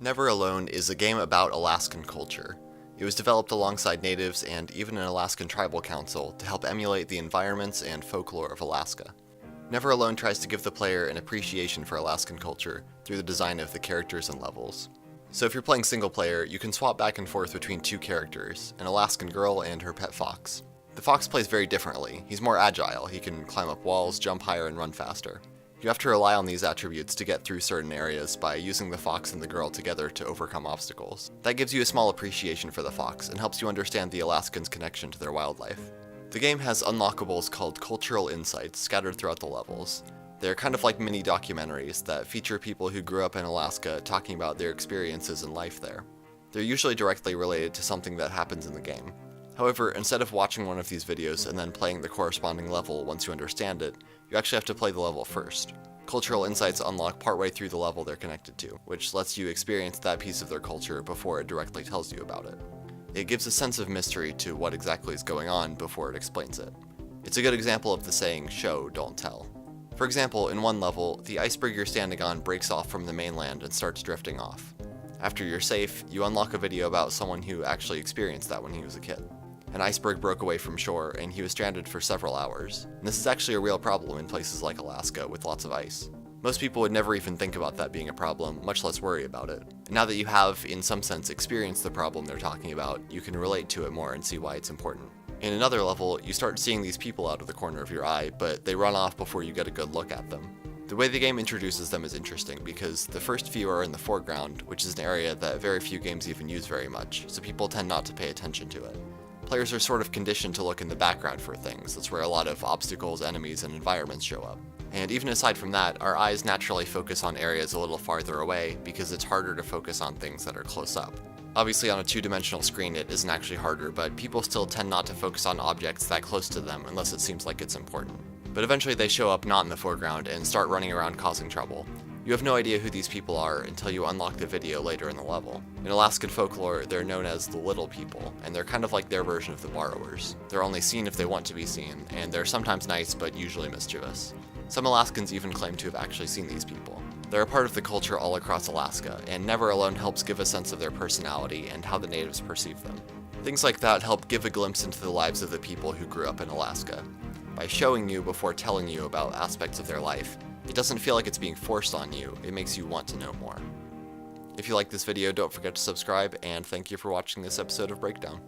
Never Alone is a game about Alaskan culture. It was developed alongside natives and even an Alaskan tribal council to help emulate the environments and folklore of Alaska. Never Alone tries to give the player an appreciation for Alaskan culture through the design of the characters and levels. So if you're playing single player, you can swap back and forth between two characters, an Alaskan girl and her pet fox. The fox plays very differently. He's more agile, he can climb up walls, jump higher, and run faster. You have to rely on these attributes to get through certain areas by using the fox and the girl together to overcome obstacles. That gives you a small appreciation for the fox and helps you understand the Alaskans' connection to their wildlife. The game has unlockables called cultural insights scattered throughout the levels. They're kind of like mini documentaries that feature people who grew up in Alaska talking about their experiences in life there. They're usually directly related to something that happens in the game. However, instead of watching one of these videos and then playing the corresponding level once you understand it, you actually have to play the level first. Cultural insights unlock partway through the level they're connected to, which lets you experience that piece of their culture before it directly tells you about it. It gives a sense of mystery to what exactly is going on before it explains it. It's a good example of the saying, show, don't tell. For example, in one level, the iceberg you're standing on breaks off from the mainland and starts drifting off. After you're safe, you unlock a video about someone who actually experienced that when he was a kid. An iceberg broke away from shore, and he was stranded for several hours. And this is actually a real problem in places like Alaska with lots of ice. Most people would never even think about that being a problem, much less worry about it. And now that you have, in some sense, experienced the problem they're talking about, you can relate to it more and see why it's important. In another level, you start seeing these people out of the corner of your eye, but they run off before you get a good look at them. The way the game introduces them is interesting because the first few are in the foreground, which is an area that very few games even use very much, so people tend not to pay attention to it. Players are sort of conditioned to look in the background for things. That's where a lot of obstacles, enemies, and environments show up. And even aside from that, our eyes naturally focus on areas a little farther away because it's harder to focus on things that are close up. Obviously on a two-dimensional screen it isn't actually harder, but people still tend not to focus on objects that close to them unless it seems like it's important. But eventually they show up not in the foreground and start running around causing trouble. You have no idea who these people are until you unlock the video later in the level. In Alaskan folklore, they're known as the Little People, and they're kind of like their version of the Borrowers. They're only seen if they want to be seen, and they're sometimes nice but usually mischievous. Some Alaskans even claim to have actually seen these people. They're a part of the culture all across Alaska, and Never Alone helps give a sense of their personality and how the natives perceive them. Things like that help give a glimpse into the lives of the people who grew up in Alaska. By showing you before telling you about aspects of their life, it doesn't feel like it's being forced on you, it makes you want to know more. If you like this video, don't forget to subscribe, and thank you for watching this episode of Breakdown.